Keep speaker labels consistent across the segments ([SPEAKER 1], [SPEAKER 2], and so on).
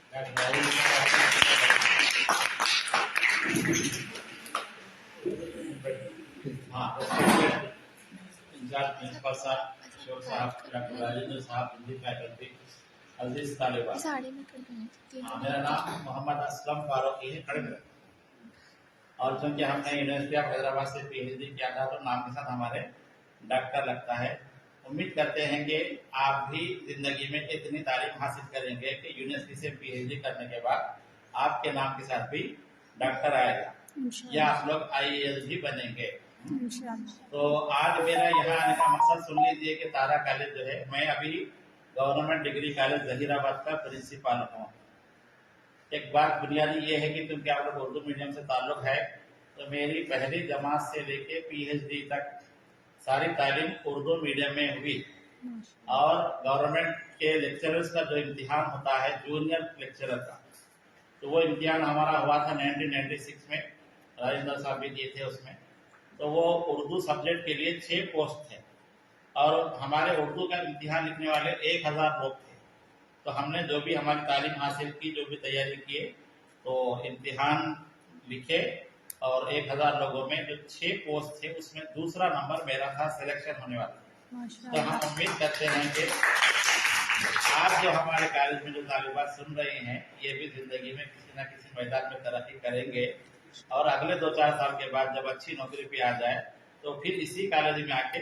[SPEAKER 1] Principal साहब, अशोक साहब, doctor Rajendra साहब, हिंदी फैकल्टी, अजीज तालिबा। मेरा नाम मोहम्मद असलम फारूकी है, खड़े में। और चूंकि हमने यूनिवर्सिटी ऑफ हैदराबाद से पीएचडी किया था तो नाम के साथ हमारे डॉक्टर लगता है। उम्मीद करते हैं कि आप भी जिंदगी में इतनी तालीम हासिल करेंगे कि यूनिवर्सिटी से पीएचडी करने के बाद आपके नाम के साथ भी डॉक्टर आएगा या आप लोग आईएएस भी बनेंगे। तो आज मेरा यहाँ आने का मकसद सुन लीजिए कि तारा कॉलेज जो है, मैं अभी गवर्नमेंट डिग्री कॉलेज जहीराबाद का प्रिंसिपल हूँ। एक बात बुनियादी ये है कि क्योंकि आप लोग उर्दू मीडियम से ताल्लुक है, तो मेरी पहली जमात से लेके पीएचडी तक सारी तालीम उर्दू मीडियम में हुई। और गवर्नमेंट के लेक्चरर्स का जो इम्तिहान होता है जूनियर लेक्चरर का, तो वो इम्तिहान हमारा हुआ था 1996 में, राजेंद्र साहब भी दिए थे उसमें। तो वो उर्दू सब्जेक्ट के लिए 6 पोस्ट थे और हमारे उर्दू का इम्तिहान लिखने वाले 1000 लोग थे। तो हमने जो भी हमारी तालीम हासिल की, जो भी तैयारी किए, तो इम्तिहान लिखे और 1000 लोगों में जो 6 पोस्ट थे उसमें दूसरा नंबर मेरा था सिलेक्शन होने वाला। तो हम उम्मीद करते हैं कि आज जो हमारे कॉलेज में जो तालिबात सुन रहे हैं, ये भी जिंदगी में किसी न किसी मैदान में तरक्की करेंगे और अगले 2-4 साल के बाद जब अच्छी नौकरी पे आ जाए तो फिर इसी कॉलेज में आके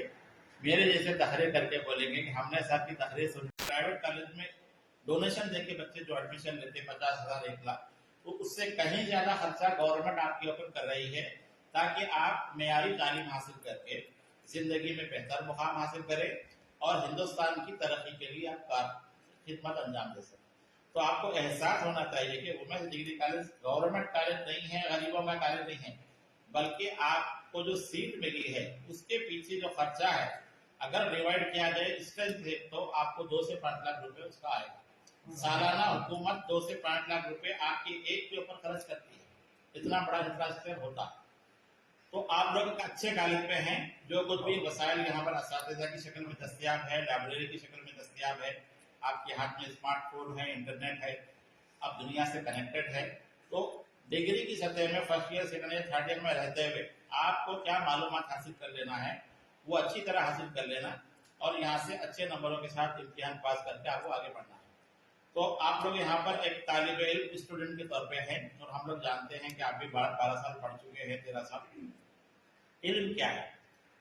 [SPEAKER 1] मेरे जैसे तहरीर करके बोलेंगे कि हमने सर की तहरीर सुनी। प्राइवेट कॉलेज में डोनेशन देके बच्चे जो एडमिशन लेते 50,000 1 लाख, तो उससे कहीं ज्यादा खर्चा गवर्नमेंट आपके ऊपर कर रही है ताकि आप मेयारी तालीम हासिल करके जिंदगी में बेहतर मुकाम हासिल करें और हिंदुस्तान की तरक्की के लिए आप खिदमत अंजाम दे सकें। तो आपको एहसास होना चाहिए कि women's degree college government college नहीं है, गरीबों का कॉलेज नहीं है, बल्कि आपको जो सीट मिली है उसके पीछे जो खर्चा है अगर डिवाइड किया जाए स्ट्रेंथ से, तो आपको 2 से 5 लाख रुपए उसका आएगा। सालाना हुकूमत 2 से 5 लाख रुपए आपकी एक के ऊपर खर्च करती है, इतना बड़ा इंफ्रास्ट्रक्चर होता। तो आप लोग अच्छे कॉलेज में हैं, जो कुछ भी वसाइल यहाँ पर असातिज़ा की शक्ल में दस्तियाब है, लाइब्रेरी की शक्ल में दस्तियाब है, आपके हाथ में स्मार्टफोन है, इंटरनेट है, आप दुनिया से कनेक्टेड है। तो डिग्री की सतह में first year, second year, third year में रहते हुए आपको क्या मालूमात हासिल कर लेना है वो अच्छी तरह हासिल कर लेना और यहाँ से अच्छे नंबरों के साथ इम्तिहान पास करके आपको आगे बढ़ना है। तो आप लोग यहाँ पर एक तालिब इल्म स्टूडेंट के तौर पे हैं और हम लोग जानते हैं कि आप भी 12 साल पढ़ चुके हैं, 13 साल। इल्म क्या है?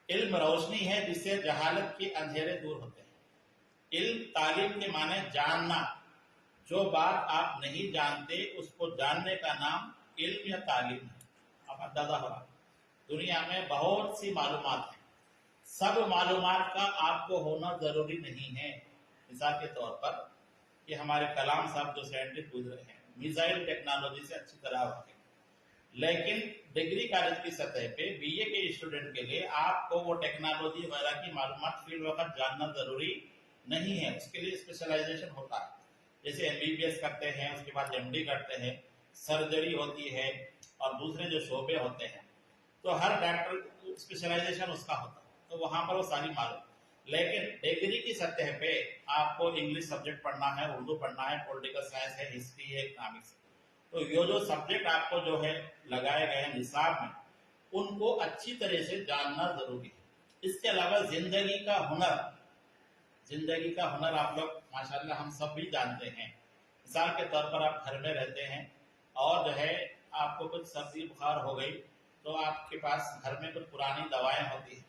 [SPEAKER 1] इल्म रोशनी है जिससे जहालत के अंधेरे दूर होते हैं। इल्म तालीम के माने जानना, जो बात आप नहीं जानते उसको जानने का नाम इल्म या तालीम है। अब अंदाजा होगा दुनिया में बहुत सी मालूमात है, सब मालूमात का आपको होना जरूरी नहीं है। मिसाल के तौर पर ये हमारे कलाम साहब जो साइंटिस्ट गुजरे हैं, मिसाइल टेक्नोलॉजी से अच्छी तरह वाकिफ, लेकिन डिग्री कॉलेज की सतह पे बीए के स्टूडेंट के लिए आपको वो टेक्नोलॉजी वगैरह की मालूमात फील्ड वक्त जानना जरूरी नहीं है। उसके लिए स्पेशलाइजेशन होता है, जैसे एमबीबीएस करते हैं, उसके बाद एमडी करते हैं, सर्जरी होती है और दूसरे जो शोबे होते हैं, तो हर डॉक्टर स्पेशलाइजेशन उसका होता है, तो वहां पर वो सारी मालूम। लेकिन डिग्री की सतह पे आपको इंग्लिश सब्जेक्ट पढ़ना है, उर्दू पढ़ना है, पॉलिटिकल साइंस है, हिस्ट्री है, इकोनॉमिक्स है, तो ये जो सब्जेक्ट आपको जो है लगाए गए हैं निसाब में, उनको अच्छी तरह से जानना जरूरी है। इसके अलावा जिंदगी का हुनर आप लोग माशाल्लाह हम सब भी जानते हैं। मिसाल के तौर पर आप घर में रहते हैं और जो है आपको कुछ सर्दी बुखार हो गई, तो आपके पास घर में कुछ पुरानी दवाएं होती है,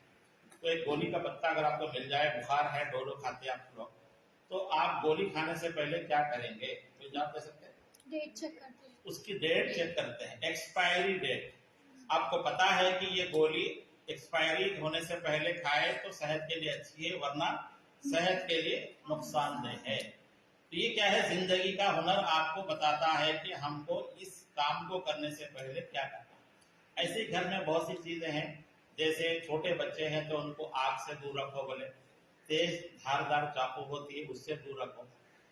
[SPEAKER 1] तो एक गोली का पत्ता अगर आपको मिल जाए, बुखार है, डोलो खाते हैं आप लोग, तो आप गोली खाने से पहले क्या करेंगे? कोई जवाब दे सकते हैं?
[SPEAKER 2] डेट चेक करते हैं।
[SPEAKER 1] उसकी डेट चेक करते हैं, एक्सपायरी डेट। आपको पता है कि ये गोली एक्सपायरी होने से पहले खाए तो सेहत के लिए अच्छी है, वरना सेहत के लिए नुकसानदेह है। तो ये क्या है? जिंदगी का हुनर आपको बताता है कि हमको इस काम को करने से पहले क्या करना है। ऐसे ही घर में बहुत सी चीजें हैं, जैसे छोटे बच्चे हैं तो उनको आग से दूर रखो, बोले तेज धारदार चाकू होती है उससे दूर रखो।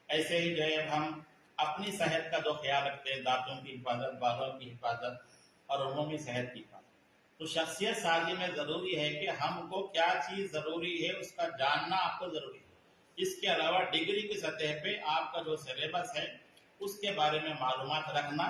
[SPEAKER 1] ऐसे ही जो है हम अपनी सेहत का जो ख्याल रखते हैं, दांतों की हिफाजत, बालों की हिफाजत और उमूमी सेहत की हिफाजत, तो शख्सियत साजी में जरूरी है कि हमको क्या चीज जरूरी है उसका जानना आपको जरूरी है। इसके अलावा डिग्री की सतह पे आपका जो सिलेबस है उसके बारे में मालूमात रखना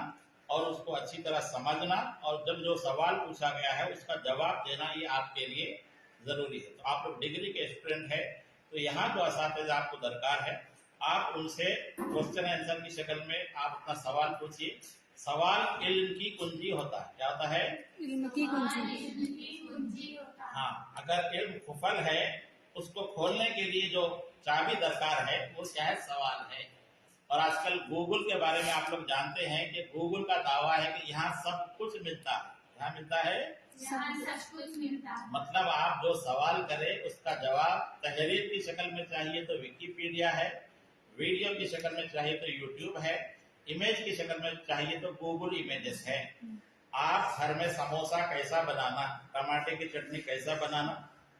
[SPEAKER 1] और उसको अच्छी तरह समझना, और जब जो सवाल पूछा गया है उसका जवाब देना, ये आपके लिए जरूरी है। तो आप लोग डिग्री के स्टूडेंट है, तो यहाँ जो असातिज़ा आपको दरकार है, आप उनसे क्वेश्चन आंसर की शक्ल में आप अपना सवाल पूछिए। सवाल इल्म की कुंजी होता है। क्या होता है?
[SPEAKER 2] इल्म की कुंजी।
[SPEAKER 1] हाँ, अगर इल्म खुफल है, उसको खोलने के लिए जो चाबी दरकार है वो क्या है? सवाल है। और आजकल गूगल के बारे में आप लोग जानते हैं कि गूगल का दावा है कि यहाँ सब कुछ मिलता है। यहाँ मिलता है,
[SPEAKER 2] सब कुछ मिलता है।
[SPEAKER 1] मतलब आप जो सवाल करें उसका जवाब तहरीर की शक्ल में चाहिए तो विकिपीडिया है, वीडियो की शक्ल में चाहिए तो यूट्यूब है, इमेज की शक्ल में चाहिए तो गूगल इमेजेस है। आप घर में समोसा कैसा बनाना, टमाटे की चटनी कैसा बनाना,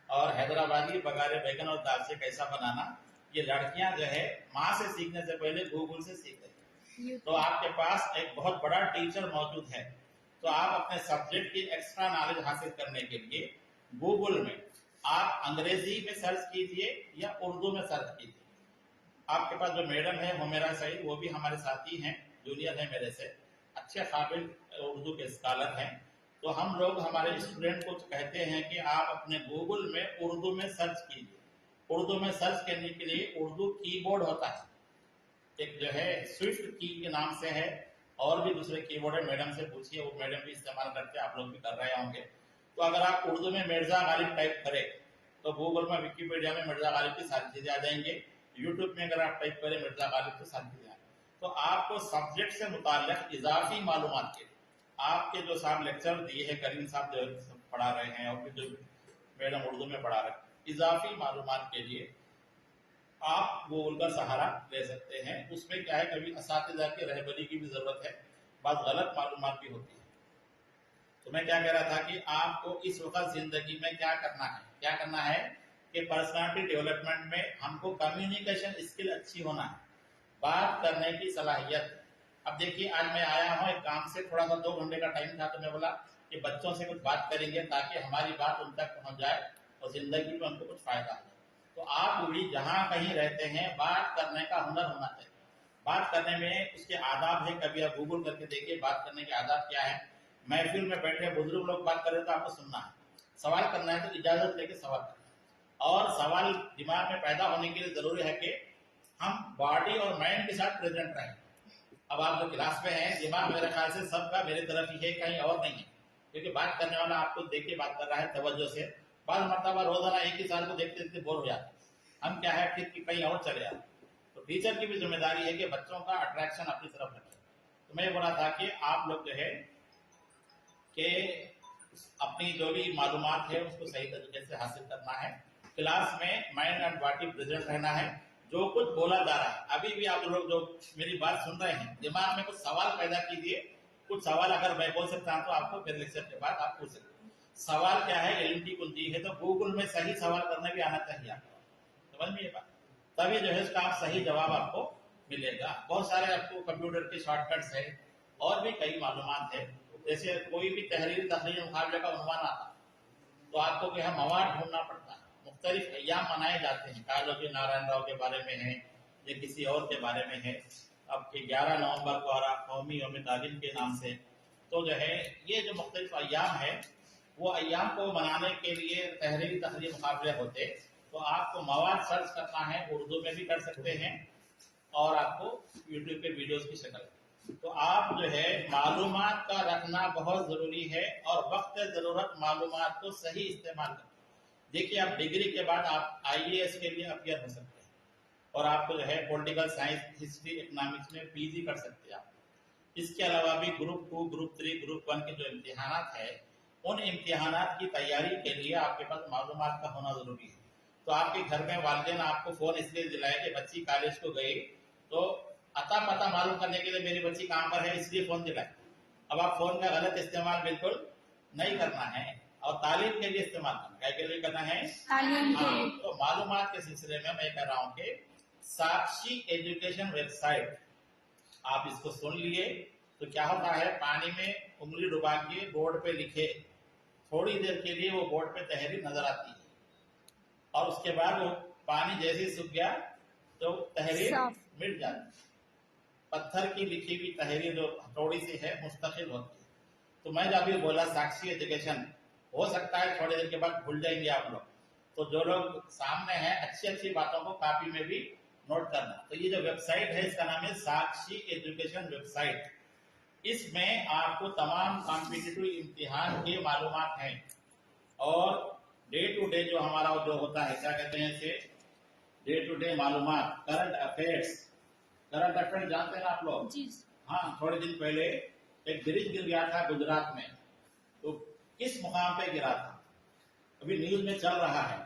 [SPEAKER 1] और हैदराबादी बघारे बैगन और दाल से कैसा बनाना, ये लड़कियां जो है माँ से सीखने से पहले गूगल से सीख रही है। तो आपके पास एक बहुत बड़ा टीचर मौजूद है। तो आप अपने सब्जेक्ट की एक्स्ट्रा नॉलेज हासिल करने के लिए गूगल में आप अंग्रेजी में सर्च कीजिए या उर्दू में सर्च कीजिए। आपके पास जो मैडम है हुमेरा सईद, वो भी हमारे साथी हैं, जूनियर है मेरे से, अच्छे काबिल उर्दू के स्कॉलर हैं। तो हम लोग हमारे स्टूडेंट को कहते हैं कि आप अपने गूगल में उर्दू में सर्च कीजिए। उर्दू में सर्च करने के लिए उर्दू कीबोर्ड होता है, एक जो है स्विफ्ट की के नाम से है, और भी दूसरे कीबोर्ड है, मैडम से पूछिए, वो मैडम भी इस्तेमाल करते हैं, आप लोग भी कर रहे होंगे। तो अगर आप उर्दू में मिर्जा गालिब टाइप करें तो गूगल में विकिपीडिया में मिर्जा गालिब की सारी चीजें आ जाएंगे। यूट्यूब में अगर आप टाइप करें मिर्जा गालिब तो सारी चीजें आ जाएंगी। तो आपको सब्जेक्ट से मुताल्लिक इजाफी मालूमात के लिए आपके जो साहब लेक्चर दिए हैं, करीम साहब जो पढ़ा रहे हैं और जो मैडम उर्दू में पढ़ा रहे हैं, इजाफी मालूमात के लिए आप गूगल का सहारा ले सकते हैं। उसमें क्या है, कभी असातिज़ा की रहबरी की भी जरूरत है, बात गलत मालूमात भी होती है। तो मैं क्या कह रहा था कि आपको इस वक्त जिंदगी में क्या करना है, क्या करना है कि पर्सनालिटी डेवलपमेंट में हमको कम्युनिकेशन स्किल अच्छी होना है, बात करने की सलाहियत। अब देखिए, आज मैं आया हूँ एक काम से, थोड़ा सा 2 घंटे का टाइम था, तो मैं बोला कि बच्चों से कुछ बात करेंगे ताकि हमारी बात उन तक पहुंच जाए और जिंदगी में उनको कुछ फायदा हो। तो आप भी जहां कहीं रहते हैं, बात करने का हुनर होना चाहिए। बात करने में उसके आदाब है, कभी आप गूगल करके देखिए बात करने के आदाब क्या है। महफिल में बैठे बुजुर्ग लोग बात कर रहे तो आपको सुनना है, सवाल करना है तो इजाजत लेके सवाल करना है। और सवाल दिमाग में पैदा होने के लिए जरूरी है कि हम बॉडी और माइंड के साथ प्रेजेंट रहें। अब आप जो क्लास में हैं, दिमाग मेरे ख्याल से सबका मेरे तरफ ही है, कहीं और नहीं है, क्योंकि बात करने वाला आपको देख के बात कर रहा है तवज्जो से। बाद मरतबा रोजाना एक ही साल को देखते देखते बोर हो जाते, हम क्या है फिर कहीं और चले जाते। तो टीचर की भी जिम्मेदारी है कि बच्चों का अट्रैक्शन अपनी तरफ रखे। तो मैं बोला था कि आप लोग जो है कि अपनी जो भी मालूमात है उसको सही तरीके से हासिल करना है। क्लास में माइंड एंड बॉडी प्रेजेंट रहना है। जो कुछ बोला जा रहा है, अभी भी आप लोग जो मेरी बात सुन रहे हैं, दिमाग में कुछ सवाल पैदा कीजिए। कुछ सवाल अगर मैं बोल सकता हूं तो आपको फिर लेक्चर के बाद आप पूछ सकते हैं। सवाल क्या है, इल्म की कुंजी है, तो गूगल में सही सवाल करना भी आना चाहिए आपको, समझ में ये बात, तभी जो है उसका आप सही जवाब आपको मिलेगा। बहुत सारे आपको कंप्यूटर के शॉर्टकट्स है और भी कई मालूमात है। जैसे कोई भी तहरीर तहरीर मुकाबले का उन्वान आता तो आपको क्या है, मवाद ढूंढना पड़ता है। मुख्तलिफ अय्याम मनाए जाते हैं, कालोजी नारायण राव के बारे में है या किसी और के बारे में है। अब 11 नवंबर को आ रहा कौमी यौम तालीम के नाम से। तो जो है ये जो मुख्तलिफ अय्याम है, वो अय्याम को मनाने के लिए तहरीर तहरीर मुकाबले होते। तो आपको मवाद सर्च करना है, उर्दू में भी कर सकते हैं और आपको यूट्यूब पे वीडियोस की शक्ल। तो आप जो है मालूमात का रखना बहुत जरूरी है और वक्त जरूरत मालूमात को सही इस्तेमाल करना। देखिए, आप डिग्री के बाद आप IAS के लिए अपियर हो सकते हैं और आपको जो है पॉलिटिकल साइंस, हिस्ट्री, इकोनॉमिक्स में PG कर सकते हैं आप। इसके अलावा भी ग्रुप 2, ग्रुप 3, ग्रुप 1 के जो इम्तिहानात है, उन इम्तिहानात की तैयारी के लिए आपके पास मालूमात का होना जरूरी है। तो आपके घर में वालिदैन आपको फोन इसलिए दिलाए कि बच्ची कॉलेज को गई, तो अता पता मालूम करने के लिए मेरी बच्ची कहाँ पर है इसलिए फोन दिलाए। अब आप फोन का गलत इस्तेमाल बिल्कुल नहीं करना है और तालीम के लिए इस्तेमाल करना है। क्या के लिए करना है?
[SPEAKER 2] तालीम के लिए।
[SPEAKER 1] तो मालूमात के सिलसिले में मैं कह रहा हूँ कि साक्षी एजुकेशन वेबसाइट, आप इसको सुन लिए। तो क्या होता है, पानी में उंगली डुबा के बोर्ड पे लिखे, थोड़ी देर के लिए वो बोर्ड पे तहरीर नजर आती है और उसके बाद वो पानी जैसे ही सूख गया तो तहरीर मिट जाती है। पत्थर की लिखी हुई तहरीर जो हथौड़ी से है मुस्तकिल होती है। तो मैं जब अभी बोला साक्षी एजुकेशन, हो सकता है थोड़ी देर के बाद भूल जाएंगे आप लोग, तो जो लोग सामने हैं अच्छी अच्छी बातों को कॉपी में भी नोट करना। तो ये जो वेबसाइट है इसका नाम है साक्षी एजुकेशन वेबसाइट। इसमें आपको तमाम कॉम्पिटिटिव इम्तिहान के मालूमात हैं और डे टू डे जो हमारा जो होता है, क्या कहते हैं इसे, डे टू डे मालूमात, करंट अफेयर्स। करंट अफेयर्स जानते हैं आप लोग?
[SPEAKER 2] जी।
[SPEAKER 1] हाँ, थोड़े दिन पहले एक ब्रिज गिर गया था गुजरात में, तो किस मुकाम पे गिरा था अभी न्यूज में चल रहा है।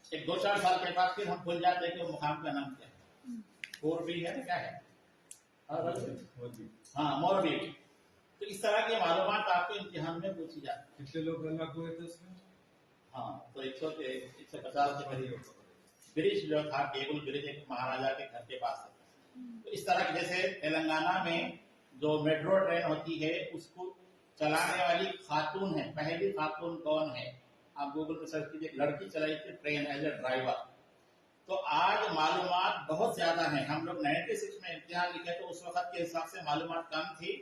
[SPEAKER 1] एक 2-4 साल के बाद फिर हम भूल जाते हैं कि वो मुकाम का नाम क्या है। मोरबी है, क्या है? हाँ, मोरबी। तो इस तरह की मालूमात आपको इम्तिहान में पूछी जाती है।
[SPEAKER 3] कितने लोग हलाक हुए थे उसमें?
[SPEAKER 1] हाँ, तो 150 के करीब ब्रिज जो था, केबल ब्रिज, एक महाराजा के घर के पास है। तो इस तरह की, जैसे तेलंगाना में जो मेट्रो ट्रेन होती है उसको चलाने वाली खातून है, पहली खातून कौन है, आप गूगल पर सर्च कीजिए, लड़की चलाई थी ट्रेन एज ए ड्राइवर। तो आज मालूमात बहुत ज्यादा है। हम लोग 96 में इम्तिहान लिखे तो उस वक्त के हिसाब से मालूमात कम थी,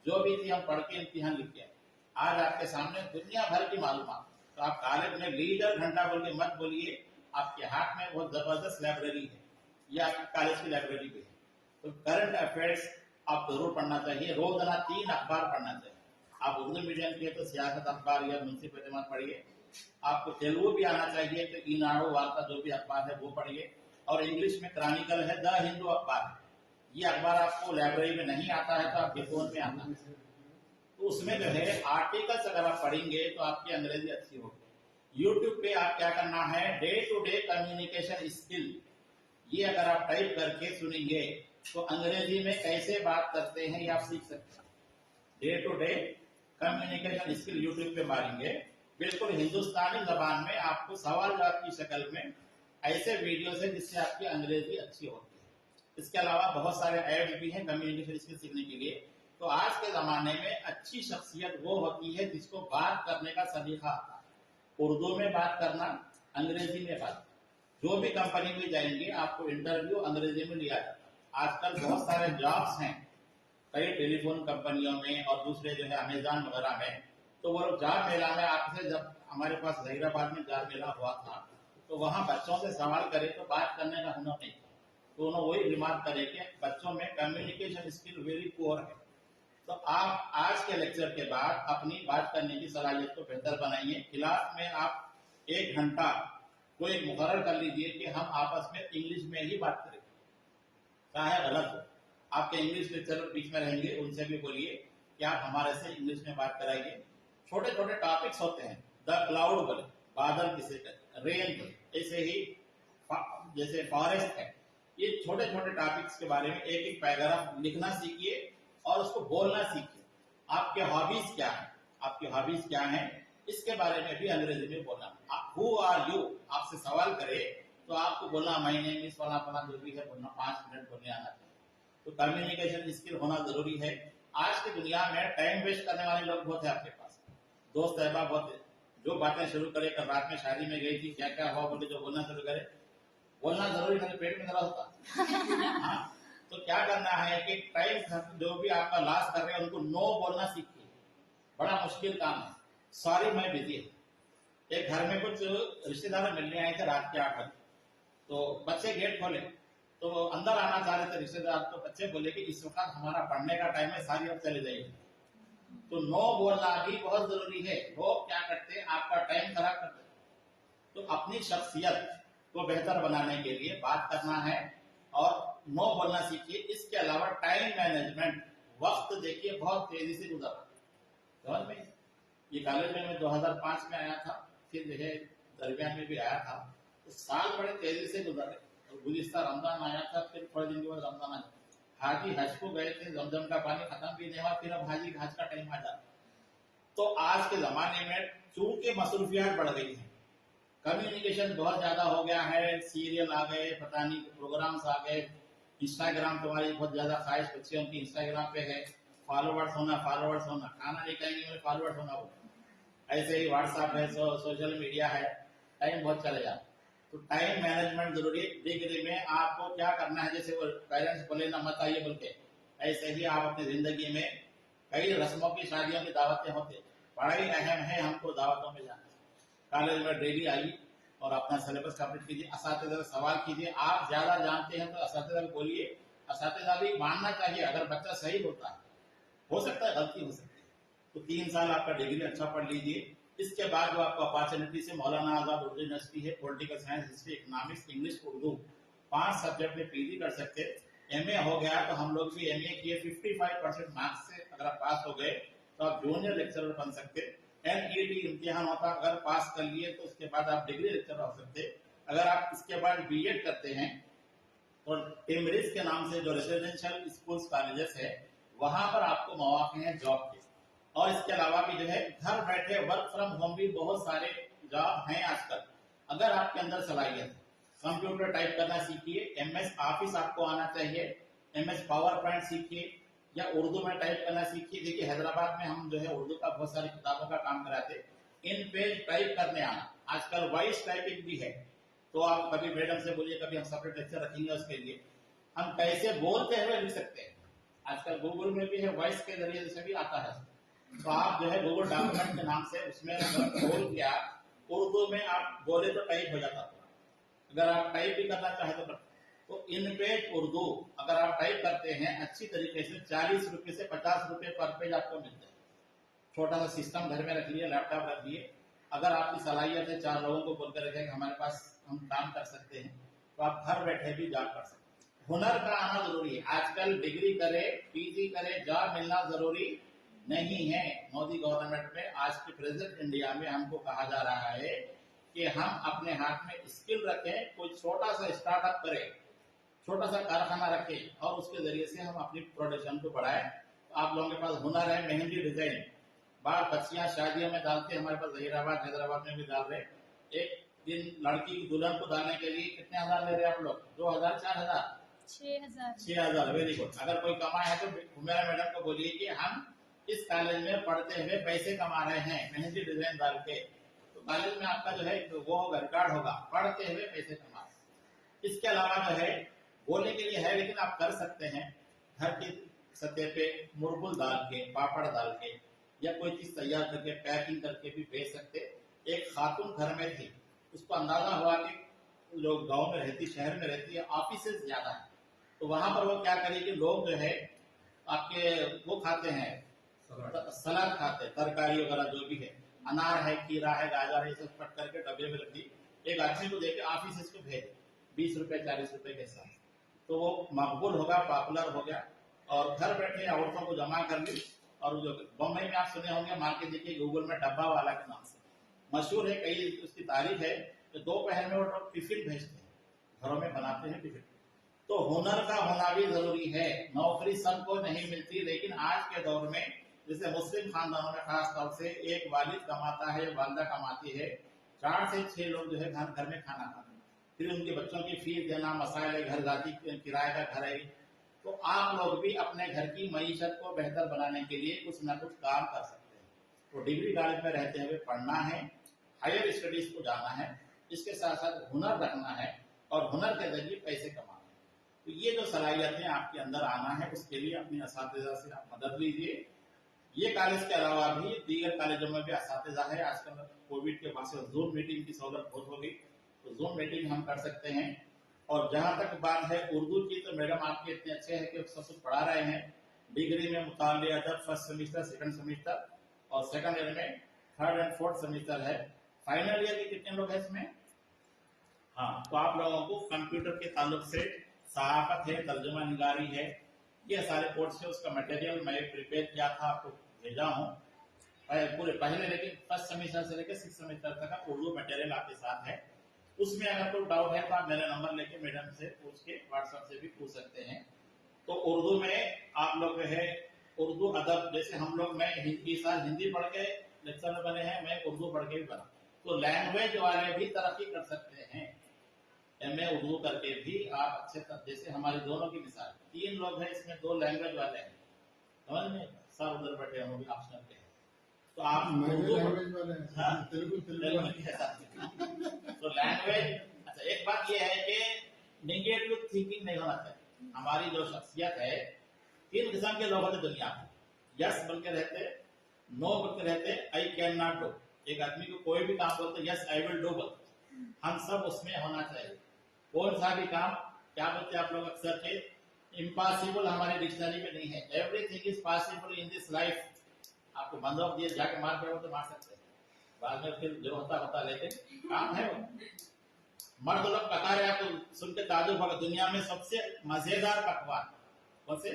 [SPEAKER 1] जो भी थी हम पढ़ के इम्तिहान लिखे। आज आपके सामने दुनिया भर की मालूमात। तो आप कॉलेज में लीडर घंटा बोल के मत बोलिए, आपके हाथ में बहुत जबरदस्त लाइब्रेरी है, ये आपकी कॉलेज की लाइब्रेरी भी है। तो करंट अफेयर्स आप जरूर पढ़ना चाहिए, रोजाना 3 अखबार पढ़ना चाहिए। आप उर्दू मीडियम के तो सियासत अखबार या मुंसिफ एतमाद पढ़िए, आपको तेलुगु भी आना चाहिए तो ईनाडु वार्ता जो भी अखबार है वो पढ़िए, और इंग्लिश में क्रॉनिकल है, द हिंदू अखबार है। ये अखबार आपको लाइब्रेरी में नहीं आता है तो आपके फोन में आता है। तो उसमें जो है आर्टिकल्स अगर आप पढ़ेंगे तो आपकी अंग्रेजी अच्छी होगी। यूट्यूब पे आप क्या करना है, day to day communication skill, ये अगर आप टाइप करके सुनेंगे तो अंग्रेजी में कैसे बात करते हैं ये आप सीख सकते हैं। Day to day communication skill YouTube पे मारेंगे, बिल्कुल हिंदुस्तानी जबान में आपको सवाल जवाब की शक्ल में ऐसे वीडियो है जिससे आपकी अंग्रेजी अच्छी होती है। इसके अलावा बहुत सारे ऐड भी हैं कम्युनिकेशन स्किल सीखने के लिए। तो आज के जमाने में अच्छी शख्सियत वो होती है जिसको बात करने का सलीका आता है, उर्दू में बात करना, अंग्रेजी में बात। जो भी कंपनी में जाएंगे आपको इंटरव्यू अंग्रेजी में लिया जाता है। आजकल बहुत सारे जॉब्स हैं कई टेलीफोन कंपनियों में और दूसरे जो है अमेजॉन वगैरह में। तो वो लोग जॉब मेला में आपसे, जब हमारे पास जहीराबाद में जॉब मेला हुआ था तो वहां बच्चों से सवाल करे तो बात करने का हुनर नहीं था, तो उन्होंने वही रिमार्क करे कि बच्चों में कम्युनिकेशन स्किल वेरी पुअर है। तो आप आज के लेक्चर के बाद अपनी बात करने की सलाहियत को बेहतर बनाइए। क्लास में आप 1 घंटा कोई मुकर्रर कर लीजिए कि हम आपस में इंग्लिश में ही बात करें, चाहे गलत हो। आपके इंग्लिश लेक्चर बीच में रहेंगे, उनसे भी बोलिए कि आप हमारे से इंग्लिश में बात कराइए। छोटे छोटे टॉपिक्स होते हैं, द क्लाउड बोले, बादल किसे कहते, रेन बोले, ऐसे ही जैसे फॉरेस्ट है। ये छोटे छोटे टॉपिक्स के बारे में एक एक पैराग्राफ लिखना सीखिए और उसको बोलना सीखिए। आपके हॉबीज क्या है, आपकी हॉबीज क्या है, इसके बारे में भी अंग्रेजी में बोलना। हु आर यू, आपसे सवाल करे तो आपको बोलना माय नेम इज फला फला, जो भी है बोलना, 5 मिनट बोलने आना चाहिए। तो कम्युनिकेशन स्किल होना जरूरी है। आज की दुनिया में टाइम वेस्ट करने वाले लोग बहुत है आपके पास। दोस्त अहबाब बहुत है, जो बातें शुरू करे, कल रात में शादी में गई थी, क्या क्या हुआ बोले, जो बोलना शुरू करे, बोलना जरूरी नहीं, पेट में दर्द होता। हाँ, तो क्या करना है कि टाइम जो भी आपका लॉस कर रहे हैं उनको नो बोलना सीखिए। बड़ा मुश्किल काम है। सॉरी मैं बिजी है। एक घर में कुछ रिश्तेदार मिलने आए थे रात के 8 बजे, तो बच्चे गेट खोले तो अंदर आना चाह रहे थे रिश्तेदार, तो बच्चे बोले कि इस वक्त हमारा पढ़ने का टाइम है, सारी अब चले जाइए। तो नो बोलना भी बहुत जरूरी है। लोग क्या करते हैं, आपका टाइम खराब करते हैं। तो अपनी शख्सियत को बेहतर बनाने के लिए बात करना है और नो बोलना सीखिए। इसके अलावा टाइम मैनेजमेंट, वक्त देखिए बहुत तेजी से गुजर रहा है। समझ में, ये कॉलेज में मैं 2005 में आया था, फिर जो है दरमियान में भी आया था, तो साल बड़े तेजी से गुजरे। और गुज़िश्ता रमजान आया था, फिर थोड़े दिन के बाद रमजान आया। हाजी हज को गए थे, जमजम का पानी खत्म भी नहीं हुआ, फिर अब हाजी हज का टाइम आ जाता। तो आज के जमाने में चूंकि मसरूफियात बढ़ गई है, कम्युनिकेशन बहुत ज्यादा हो गया है, सीरियल आ गए, पता नहीं प्रोग्राम्स आ गए, इंस्टाग्राम तुम्हारी बहुत ज्यादा ख्वाहिश बच्चियों की इंस्टाग्राम पे है, फॉलोवर्स होना, खाना नहीं खाएंगे मेरे फॉलोवर्स होना हो। ऐसे ही व्हाट्सएप है, सोशल मीडिया है, टाइम बहुत चले जाता। तो टाइम मैनेजमेंट जरूरी है। डिग्री में आपको क्या करना है, जैसे वो पेरेंट्स बोले ना मत आइए बोल के, ऐसे ही आप अपनी जिंदगी में कई रस्मों की शादियों की दावतें होते, पढ़ाई अहम है, हमको दावतों में जाना है। कॉलेज में डेली आइए और अपना सिलेबस कंप्लीट कीजिए, असातिज़ा से सवाल कीजिए, आप ज्यादा जानते हैं तो असातिज़ा को बोलिए, असातिज़ा भी मानना चाहिए अगर बच्चा सही होता है, हो सकता है गलती हो सकती है। तो 3 साल आपका डिग्री अच्छा पढ़ लीजिए, इसके बाद जो आपको अपॉर्चुनिटी से मौलाना आजाद उर्दू यूनिवर्सिटी है, political science, history, economics, English, Urdu 5 subject में पीजी कर सकते हैं। एमए हो गया तो हम लोग भी एमए किए, 55% मार्क्स से अगर आप पास हो गए तो आप जूनियर लेक्चरर बन सकते। एनईटी इम्तिहान होता, अगर पास कर लिए तो उसके बाद आप डिग्री लेक्चरर हो सकते। अगर आप इसके बाद बीएड करते हैं तो टिमरिस के नाम से जो रेसिडेंशियल स्कूल्स कॉलेजेस है वहां पर आपको मौके हैं जॉब के। और इसके अलावा भी जो है घर बैठे वर्क फ्रॉम होम भी बहुत सारे जॉब हैं आजकल। अगर आपके अंदर सलाहियत है, कंप्यूटर टाइप करना सीखिए, एमएस ऑफिस आपको आना चाहिए, एमएस पावर पॉइंट सीखिए, या उर्दू में टाइप करना सीखिए। देखिए हैदराबाद में हम जो है उर्दू का बहुत सारी किताबों का काम कराते, इन पेज टाइप करने आना। आजकल वॉइस टाइपिंग भी है, तो आप कभी मैडम से बोलिए, कभी हम सेपरेट लेक्चर रखेंगे उसके लिए। हम कैसे बोलते हुए लिख सकते हैं, आजकल गूगल में भी है, वॉइस के जरिए से भी आता है। तो आप जो है गूगल डॉक्यूमेंट के नाम से उसमें बोल के आप उर्दू में आप बोले तो टाइप हो जाता है। अगर आप टाइप भी करना चाहे तो इन पेज उर्दू अगर आप टाइप करते हैं अच्छी तरीके से 40 रुपए से 50 रुपए पर पेज आपको मिलता है। छोटा सा सिस्टम घर में रख लिए, लैपटॉप रख लिए, अगर आपकी सलाहियत है 4 लोगों को बोलकर रखें कि हमारे पास हम काम कर सकते हैं, तो आप घर बैठे भी जॉब कर सकते हैं। हुनर का आना जरूरी है। आजकल डिग्री करे, पीजी करे, जॉब मिलना जरूरी नहीं है। मोदी गवर्नमेंट में आज के प्रेजेंट इंडिया में हमको कहा जा रहा है कि हम अपने हाथ में स्किल रखें, कोई छोटा सा स्टार्टअप करें, छोटा सा कारखाना रखें और उसके जरिए से हम अपनी प्रोडक्शन को बढ़ाएं। तो आप लोगों के पास हुनर है, मेहंदी डिजाइन, बाल बच्चियां शादियों में डालते हैं, हमारे पास जहीराबाद हैदराबाद में भी डाल रहे। एक दिन लड़की की दुल्हन को डालने के लिए कितने हजार ले रहे हैं आप लोग? 2000, 4000, 6000। Very good. अगर कोई कमाए है तो मेरा मैडम को बोलिए कि हम इस कॉलेज में पढ़ते हुए पैसे कमा रहे हैं मेहंदी डिजाइन डाल के। तो कॉलेज में आपका जो है वो होगा, रिकॉर्ड होगा, पढ़ते हुए पैसे कमा। इसके अलावा जो है बोलने के लिए है, लेकिन आप कर सकते हैं घर की सतह पे मुरगुल डाल के, पापड़ डाल के, या कोई चीज तैयार करके पैकिंग करके भी भेज सकते। एक खातून घर में थी, उसको अंदाजा हुआ कि लोग गांव में रहती, शहर में रहती है, ऑफिस ज्यादा है, तो वहां पर वो क्या करे कि लोग जो है आपके वो खाते हैं, सलाद खाते हैं, तरकारी वगैरह जो भी है, अनार है, खीरा है, गाजर है, सब कट करके डब्बे में रख दी, एक आदमी को देके ऑफिस को भेज 20 रुपए 40 रुपए के साथ। तो वो मकबूल होगा, पॉपुलर हो गया, और घर बैठे औरतों को जमा कर ली। और जो बम्बई में आप सुने होंगे, मार्केट देखिए गूगल में डब्बा वाला के नाम से मशहूर है, कई उसकी तारीफ है, तो दोपहर में वो लोग टिफिन भेजते हैं, घरों में बनाते हैं टिफिन। तो हुनर का होना भी जरूरी है। नौकरी सबको नहीं मिलती, लेकिन आज के दौर में जैसे मुस्लिम खानदानों में खास तौर से एक वालिद कमाता है, वालदा कमाती है, 4 से 6 लोग जो है घर में खाना खाते हैं, फिर उनके बच्चों की फीस देना, मसाइल है, घर जाती किराए का घर है। तो आप लोग भी अपने घर की मईशत को बेहतर बनाने के लिए कुछ ना कुछ काम कर सकते हैं। तो डिग्री कॉलेज में रहते हुए पढ़ना है, हायर स्टडीज को जाना है, इसके साथ साथ हुनर रखना है और हुनर के जरिए पैसे कमाना है। तो ये जो सलाहियतें आपके अंदर आना है, उसके लिए अपनी असातिज़ा से आप मदद लीजिए। ये कॉलेज के अलावा भी दीगर कॉलेजों में भी असातिज़ा है। आजकल कोविड के बाद से जूम मीटिंग की सहूलत बहुत हो गई, तो जूम मीटिंग हम कर सकते हैं। और जहां तक बात है उर्दू की, तो मैडम आपके इतने अच्छे हैं कि सब कुछ पढ़ा रहे हैं। डिग्री में मुताल्लिक़ अदब फर्स्ट सेमेस्टर, सेकंड सेमेस्टर, और सेकंड ईयर में थर्ड एंड फोर्थ सेमेस्टर है। फाइनल ईयर के कितने लोग हैं इसमें? हाँ, तो आप लोगों को कंप्यूटर के ताल्लुक से सहाफत है, तर्जुमा निगारी है, ये सारे कोर्स है। उसका मटेरियल मैं प्रिपेयर किया था, आपको भेजा हूँ पूरे पहले, लेकिन फर्स्ट सेमेस्टर से लेकर 6th सेमेस्टर तक का उर्दू मटेरियल आपके साथ है। उसमें अगर कोई डाउट है तो आप मेरा नंबर लेके मैडम से पूछ के व्हाट्सएप से भी पूछ सकते हैं। तो उर्दू में आप लोग है उर्दू अदब, जैसे हम लोग, मैं इस साल हिंदी पढ़ के लेक्चर बने हैं, मैं उर्दू पढ़ के भी बना, तो लैंग्वेज वाले भी तरक्की कर सकते हैं। एमए उर्दू करके भी आप अच्छे तक, जैसे हमारे दोनों की मिसाल, 3 लोग हैं इसमें, 2 लैंग्वेज वाले हैं, समझ में, सर उधर बैठे हम भी ऑप्शनल के, तो आप उर्दू तो लैंग्वेज। अच्छा, एक बात यह है कि नेगेटिव थिंकिंग नहीं होना चाहिए। हमारी जो शख्सियत है तीन किस्म के लोग होते दुनिया में, यस बोल के रहते, नो बोल के रहते, आई कैन नॉट डू। एक आदमी को कोई भी काम बोलते यस आई विल डू बोलते, हम सब उसमें होना चाहिए। कौन सा भी काम, क्या बोलते आप लोग अक्सर के, इम्पॉसिबल हमारी डिक्शनरी में नहीं है। Everything is possible in this life. आपको बंदूक दिए जाके मार पाओ तो मार सकते हैं, बाद में फिर जो होता होता, लेकिन काम है वो। मर्द लोग पका रहे, आपको सुन के ताजुब होगा, दुनिया में सबसे मजेदार पकवान कौन से,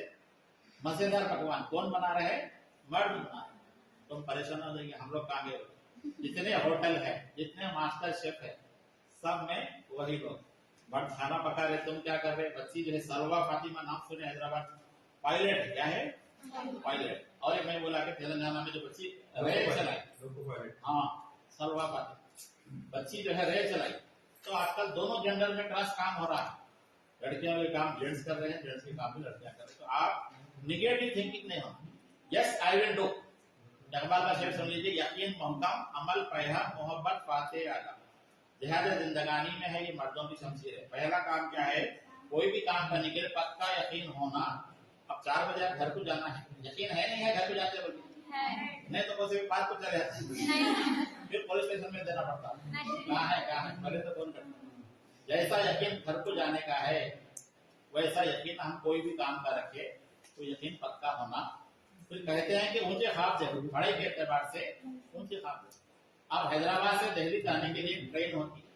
[SPEAKER 1] मजेदार पकवान कौन बना रहे हैं, मर्द बना रहे। तुम परेशान हो जाएंगे, हम लोग आगे जितने होटल है, जितने मास्टर शेफ है, सब में वही लोग मर्द खाना पका रहे। तुम क्या कर रहे, बच्ची जो है सलवा फातिमा, नाम सुने हैदराबाद, पायलट है, क्या है पायलट। और एक मैं बोला कि तेलंगाना में जो बच्ची रेल चलाई, हाँ सलवा फातिमा बच्ची जो है रेल चलाई। तो आजकल दोनों जेंडर में क्रॉस काम हो रहा है, लड़कियों के काम जेंट्स कर रहे हैं, जेंट्स के काम भी लड़कियां कर रहे हैं। तो आप निगेटिव थिंकिंग नहीं हो, yes I will do. Iqbal का शेर सुन लीजिए, यकीन मोहकम अमल पहला मोहब्बत फाते आला। जिहाद जिंदगानी में है, ये मर्दों की शमशीर है। पहला काम क्या है, कोई भी काम करने के लिए पक्का यकीन होना। अब 4 बजे आप घर को जाना है, यकीन है नहीं है घर को जाते बोलिए, नहीं तो किसी भी पार्क को चले जाते, फिर पुलिस स्टेशन में देना पड़ता है, कहाँ है पहले तो कौन करता। जैसा यकीन घर को जाने का है, वैसा यकीन हम कोई भी काम का रखे तो यकीन पक्का होना। फिर कहते हैं कि ऊंचे ख्वाब देखो, पढ़ाई के एतबार से ऊंचे ख्वाब देखो। आप हैदराबाद से दिल्ली जाने के लिए ट्रेन होती है,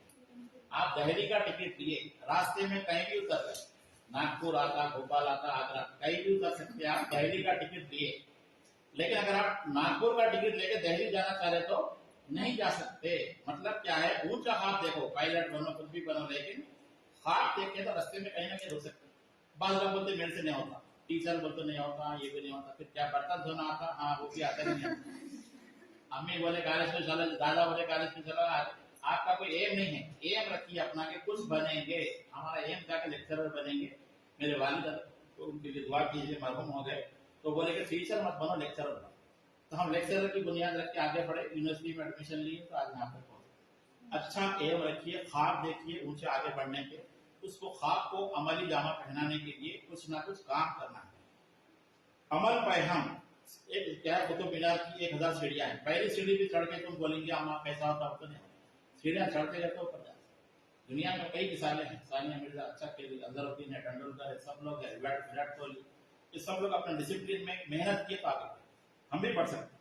[SPEAKER 1] आप दिल्ली का टिकट लिए, रास्ते में कहीं भी उतर गए, नागपुर आता, भोपाल आता, आगरा, कहीं भी उतर सकते हैं आप, दिल्ली का टिकट लिए। लेकिन अगर आप नागपुर का टिकट लेके दिल्ली जाना चाह रहे तो नहीं जा सकते। मतलब क्या है, ऊंचा ख्वाब देखो, पायलट बनो, कुछ भी बनो, लेकिन ख्वाब देखे तो रास्ते में कहीं ना कहीं रुक सकते। बात लोग बोलते मेरे से नहीं होता, टीचर बोलते नहीं होता, ये भी नहीं होता, फिर क्या बर्तन धोना आता, हाँ वो भी आता नहीं है। अम्मी बोले कॉलेज में चलो, दादा बोले कॉलेज में चलो। आपका कोई एम नहीं है, एम रखिए अपना के कुछ बनेंगे। हमारा एम था कि लेक्चरर बनेंगे। मेरे वालिद तो उनके लिए दुआ कीजिए, मरहूम हो गए, तो बोले कि टीचर मत बनो, लेक्चरर बनो। तो हम लेक्चरर की बुनियाद रख के आगे बढ़े, यूनिवर्सिटी में एडमिशन लिए, तो आज यहाँ तक पहुंचे। अच्छा एम रखिए, ख्वाब देखिए ऊंचे आगे बढ़ने के, उसको ख्वाब को अमली जामा पहनाने के लिए कुछ ना कुछ काम करना है। अमल पैहम एक क्या है, कुतुब मीनार की 1000 सीढ़ियां हैं। पहली सीढ़ी भी चढ़ के तुम बोलेंगे अम्मा कैसा होता, तो नहीं, सीढ़ियां चढ़ते रहते ऊपर जाते। दुनिया में कई मिसालें हैं, सानिया मिर्जा अच्छा खेली, अजहरुद्दीन है, तेंदुलकर है, सब लोग है, विराट कोहली, ये सब लोग अपने डिसिप्लिन में मेहनत किए तो आगे बढ़े, हम भी पढ़ सकते।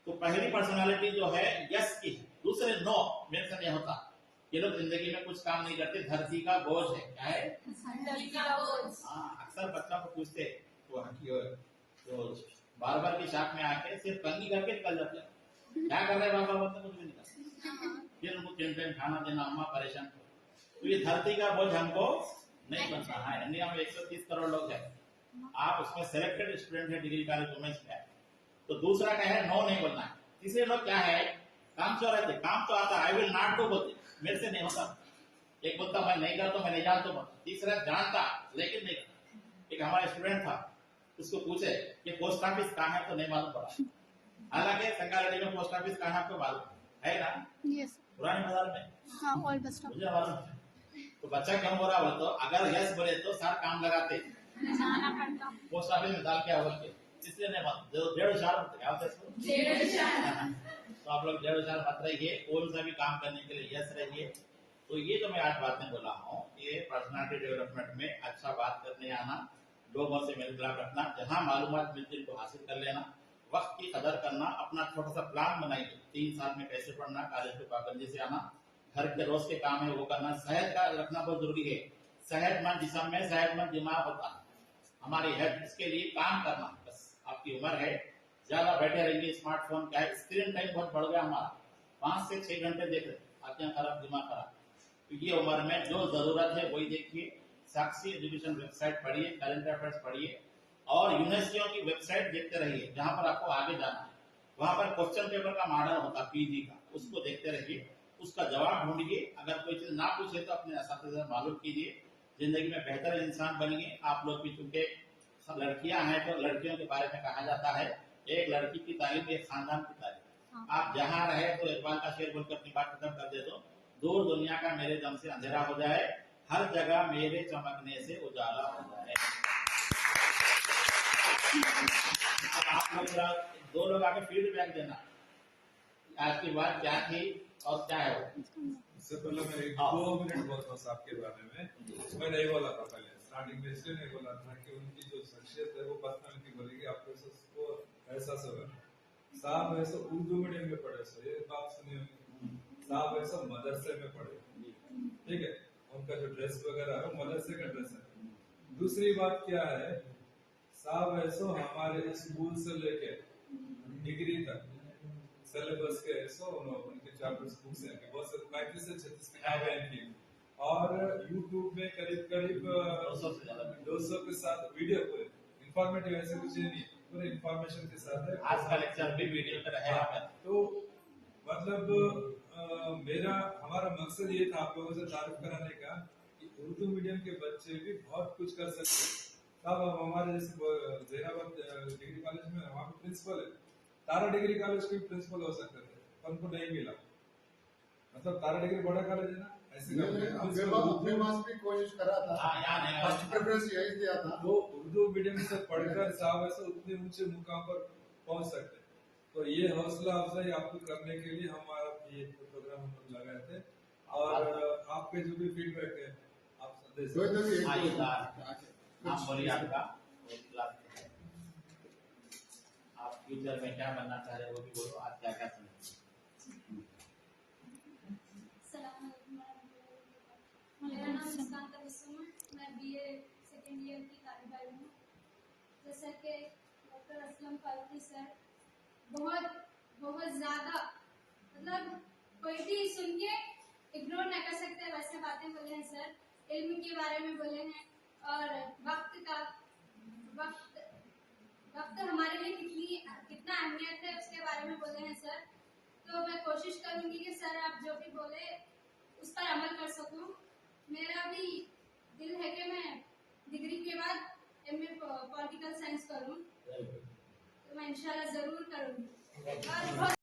[SPEAKER 1] तो पहली पर्सनालिटी जो है यस की है, दूसरे नो, मेरे से नहीं होता। ये लोग जिंदगी में कुछ काम नहीं करते, धरती का बोझ है। क्या है, हाँ अक्सर बच्चों को पूछते तो बार बार की शाख में आके सिर्फ कंगी करके निकल जाते हैं, क्या कर रहे हैं बाबा, बोलते कुछ भी नहीं करते। फिर उनको टेंशन खाना देना, अम्मा परेशान करो। तो ये धरती का बोझ हमको नहीं बनता है। इंडिया में 130 करोड़ लोग हैं, आप उसमें सिलेक्टेड स्टूडेंट है, डिग्री कॉलेज वुमेन्स में। तो दूसरा क्या है, नो नहीं बोलना है। तीसरे लोग क्या है, काम चोर रहते, काम तो आता, आई विल नॉट डू बोलते, मेरे से नहीं होता। एक बोलता मैं नहीं करता, मैं नहीं जानता बोलता, तीसरा जानता लेकिन नहीं करता। एक हमारा स्टूडेंट था, उसको पूछे कि पोस्ट ऑफिस कहाँ है, तो नहीं मालूम पड़ा। हालांकि संगारेड्डी में पोस्ट ऑफिस कहाँ आपको मालूम है ना,
[SPEAKER 2] यस
[SPEAKER 1] पुराने बाजार में,
[SPEAKER 2] हाँ ऑल बस स्टॉप
[SPEAKER 1] मुझे मालूम है। तो बच्चा क्यों बोला बोले, तो अगर यस बोले तो सार काम लगाते,
[SPEAKER 2] जाना पड़ता।
[SPEAKER 1] पोस्ट ऑफिस में डाल क्या बोल के, इसलिए नहीं मालूम। 1.5 साल क्या होता है इसको, 1.5 साल। तो आप लोग 1.5 साल मत रहिए, कौन सा भी काम करने के लिए यस रहिए। तो ये तो मैं 8 बातें बोला हूँ, ये पर्सनालिटी डेवलपमेंट में अच्छा बात करने आना, लोगों से मेल मिलाप रखना, जहाँ मालूमात मिलती उनको हासिल कर लेना, वक्त की कदर करना, अपना छोटा सा प्लान बनाइए, 3 साल में कैसे पढ़ना, कॉलेज पे पाबंदी से आना, घर के रोज के काम है वो करना, सेहत का रखना बहुत जरूरी है। सेहतमंद जिस्म में सेहतमंद दिमाग होता है, हमारी हेल्थ, इसके लिए काम करना। बस आपकी उम्र है, ज्यादा बैठे रहेंगे, स्मार्टफोन का है, स्क्रीन टाइम बहुत बढ़ गया हमारा, 5 से 6 घंटे देख रहे, आंखें खराब, दिमाग खराब। तो ये उम्र में जो जरूरत है वही देखिए। साक्षी एजुकेशन वेबसाइट पढ़िए, करंट अफेयर्स पढ़िए, और यूनिवर्सिटियों की वेबसाइट देखते रहिए, जहां पर आपको आगे जाना है। वहां पर क्वेश्चन पेपर का मॉडल होता है पीजी का, उसको देखते रहिए, उसका जवाब ढूंढिए। अगर कोई चीज ना पूछे तो अपने असातिज़ा से मालूम कीजिए, जिंदगी में बेहतर इंसान बनिए। आप लोग भी, चूंकि लड़कियां हैं तो लड़कियों के बारे में कहा जाता है, एक लड़की की तारीफ एक खानदान की तारीफ। आप जहां रहे तो इकबाल का शेर बोलकर अपनी बात खत्म कर दे दो, दूर दुनिया का मेरे दम से अंधेरा हो जाए, हर जगह मेरे चमकने से उजाला हो जाए। अब आप लोग जरा 2 लोग आके फीडबैक देना आज की बात क्या थी और क्या है वो।
[SPEAKER 3] इससे पहले मैं 2 मिनट बोलता हूँ साहब के बारे में। मैं नहीं बोला था पहले, स्टार्टिंग में इसलिए नहीं बोला था कि उनकी जो शख्सियत है वो पर्सनालिटी बोलेगी, आपको ऐसा साहब ऐसा उर्दू मीडियम में पढ़े, सो ये बात सुनी होगी। साहब ऐसा मदरसे में पढ़े, ठीक है, उनका जो ड्रेस वगैरह है वो मदरसे का ड्रेस है। दूसरी बात क्या है, साहब ऐसा हमारे स्कूल से लेके डिग्री तक सिलेबस के ऐसा उनके चैप्टर्स बुक्स हैं कि बहुत से 35 से 36 किताबें हैं इनकी, और YouTube में करीब 200 के साथ वीडियो पूरे इंफॉर्मेटिव, ऐसे कुछ नहीं, पूरे इंफॉर्मेशन के साथ है।
[SPEAKER 1] आज का लेक्चर भी वीडियो पे रहेगा।
[SPEAKER 3] तो मतलब हमारा मकसद ये था आप लोगों से तारीफ कराने का कि उर्दू मीडियम के बच्चे भी बहुत कुछ कर सकते हैं। तब अब हमारे जैसे जैनाबाद डिग्री कॉलेज में वहाँ पे प्रिंसिपल है, तारा डिग्री कॉलेज के प्रिंसिपल हो सकते थे, पर उनको नहीं मिला। मतलब तारा डिग्री बड़ा कॉलेज है ना, ऐसे
[SPEAKER 4] अपने पास भी कोशिश करा था, फर्स्ट प्रेफरेंस यही दिया था।
[SPEAKER 3] तो उर्दू मीडियम से पढ़कर साहब ऐसे उतने ऊंचे मुकाम पर पहुंच सकते। तो ये हौसला अफजाई आपको करने के लिए हमारा ये प्रोग्राम हम लोग लगाए थे, और आपके जो भी फीडबैक है आप संदेश
[SPEAKER 1] आप बोलिए आपका आप फ्यूचर में क्या बनना चाह रहे हो वो भी बोलो, आज क्या क्या समझ।
[SPEAKER 2] मेरा नाम मुस्कान तबस्सुम है, मैं BA सेकेंड ईयर की तालिब इल्म हूँ। जैसा कि डॉक्टर असलम फारूकी सर बहुत ज़्यादा मतलब कोई भी सुन के इग्नोर न कर सकते वैसे बातें बोले हैं सर। इल्म के बारे में बोले हैं और वक्त हमारे लिए कितना अहमियत है उसके बारे में बोले हैं सर। तो मैं कोशिश करूंगी कि सर आप जो भी बोले उस पर अमल कर सकूं। मेरा भी दिल है कि मैं डिग्री के बाद MA पॉलिटिकल साइंस करूं, तो मैं इंशाल्लाह जरूर करूंगी। और